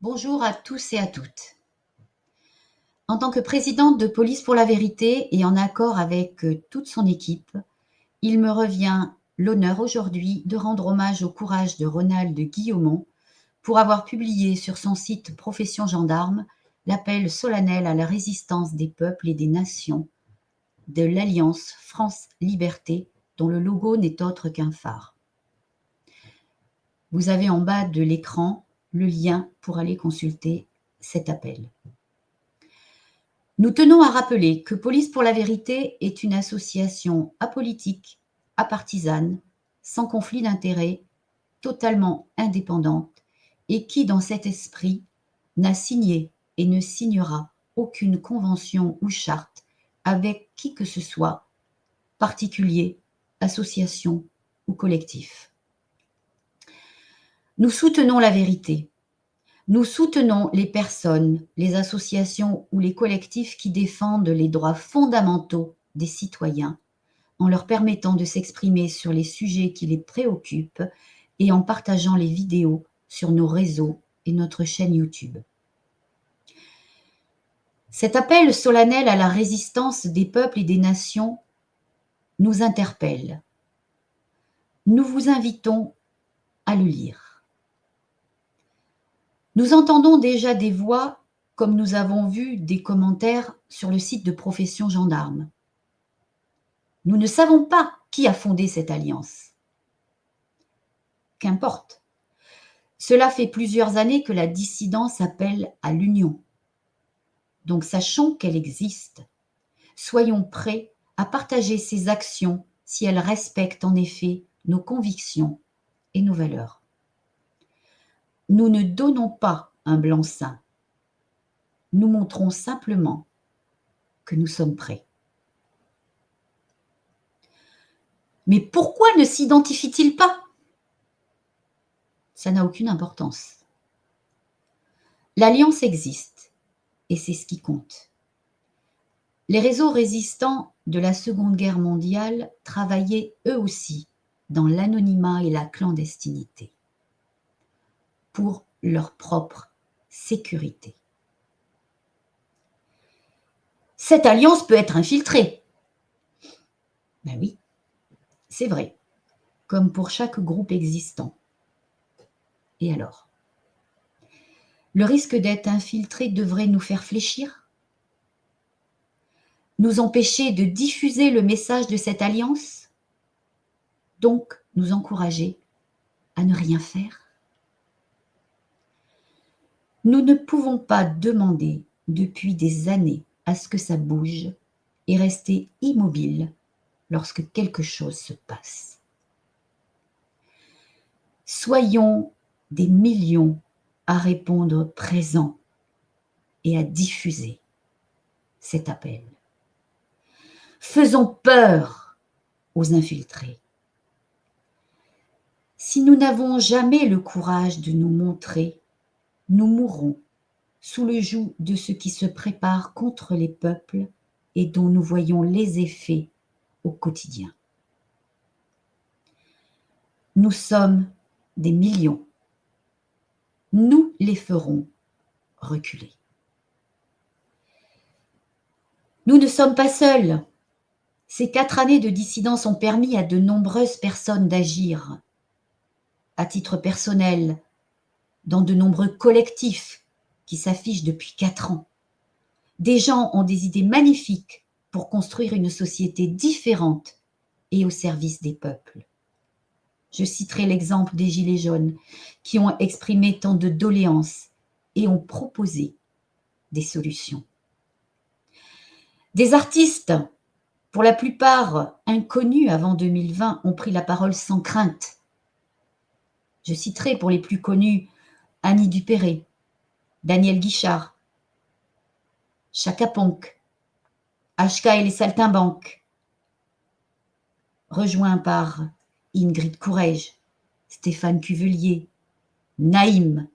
Bonjour à tous et à toutes. En tant que présidente de Police pour la vérité et en accord avec toute son équipe, il me revient l'honneur aujourd'hui de rendre hommage au courage de Ronald Guillaumont pour avoir publié sur son site Profession Gendarme l'appel solennel à la résistance des peuples et des nations de l'Alliance France-Liberté, dont le logo n'est autre qu'un phare. Vous avez en bas de l'écran le lien pour aller consulter cet appel. Nous tenons à rappeler que Police pour la vérité est une association apolitique, apartisane, sans conflit d'intérêts, totalement indépendante et qui, dans cet esprit, n'a signé et ne signera aucune convention ou charte avec qui que ce soit, particulier, association ou collectif. Nous soutenons la vérité. Nous soutenons les personnes, les associations ou les collectifs qui défendent les droits fondamentaux des citoyens en leur permettant de s'exprimer sur les sujets qui les préoccupent et en partageant les vidéos sur nos réseaux et notre chaîne YouTube. Cet appel solennel à la résistance des peuples et des nations nous interpelle. Nous vous invitons à le lire. Nous entendons déjà des voix, comme nous avons vu des commentaires sur le site de Profession Gendarme. Nous ne savons pas qui a fondé cette alliance. Qu'importe. Cela fait plusieurs années que la dissidence appelle à l'union. Donc sachons qu'elle existe. Soyons prêts à partager ses actions si elles respectent en effet nos convictions et nos valeurs. Nous ne donnons pas un blanc-seing. Nous montrons simplement que nous sommes prêts. Mais pourquoi ne s'identifie-t-il pas? Ça n'a aucune importance. L'alliance existe et c'est ce qui compte. Les réseaux résistants de la Seconde Guerre mondiale travaillaient eux aussi dans l'anonymat et la clandestinité pour leur propre sécurité. Cette alliance peut être infiltrée. Ben oui, c'est vrai, comme pour chaque groupe existant. Et alors? Le risque d'être infiltré devrait nous faire fléchir? Nous empêcher de diffuser le message de cette alliance? Donc nous encourager à ne rien faire? Nous ne pouvons pas demander depuis des années à ce que ça bouge et rester immobile lorsque quelque chose se passe. Soyons des millions à répondre présents et à diffuser cet appel. Faisons peur aux infiltrés. Si nous n'avons jamais le courage de nous montrer, nous mourrons sous le joug de ce qui se prépare contre les peuples et dont nous voyons les effets au quotidien. Nous sommes des millions. Nous les ferons reculer. Nous ne sommes pas seuls. Ces 4 années de dissidence ont permis à de nombreuses personnes d'agir à titre personnel, dans de nombreux collectifs qui s'affichent depuis 4 ans. Des gens ont des idées magnifiques pour construire une société différente et au service des peuples. Je citerai l'exemple des Gilets jaunes qui ont exprimé tant de doléances et ont proposé des solutions. Des artistes, pour la plupart inconnus avant 2020, ont pris la parole sans crainte. Je citerai pour les plus connus Annie Dupéré, Daniel Guichard, Chaka Ponk, HK et les Saltimbanques, rejoints par Ingrid Courrèges, Stéphane Cuvelier, Naïm,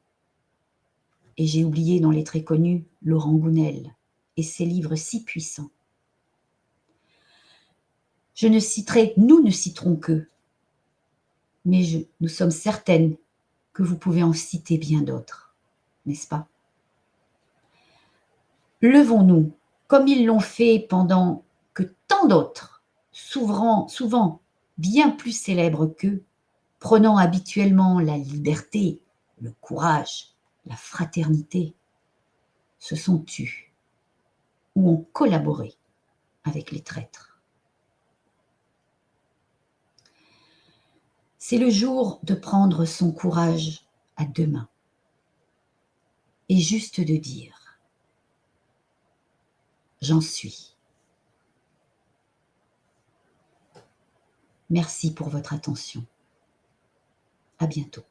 et j'ai oublié dans les très connus Laurent Gounel et ses livres si puissants. Nous ne citerons qu'eux, mais nous sommes certaines que vous pouvez en citer bien d'autres. n'est-ce pas? Levons-nous, comme ils l'ont fait pendant que tant d'autres, souvent bien plus célèbres qu'eux, prenant habituellement la liberté, le courage, la fraternité, se sont tus ou ont collaboré avec les traîtres. C'est le jour de prendre son courage à deux mains et juste de dire: j'en suis. Merci pour votre attention. À bientôt.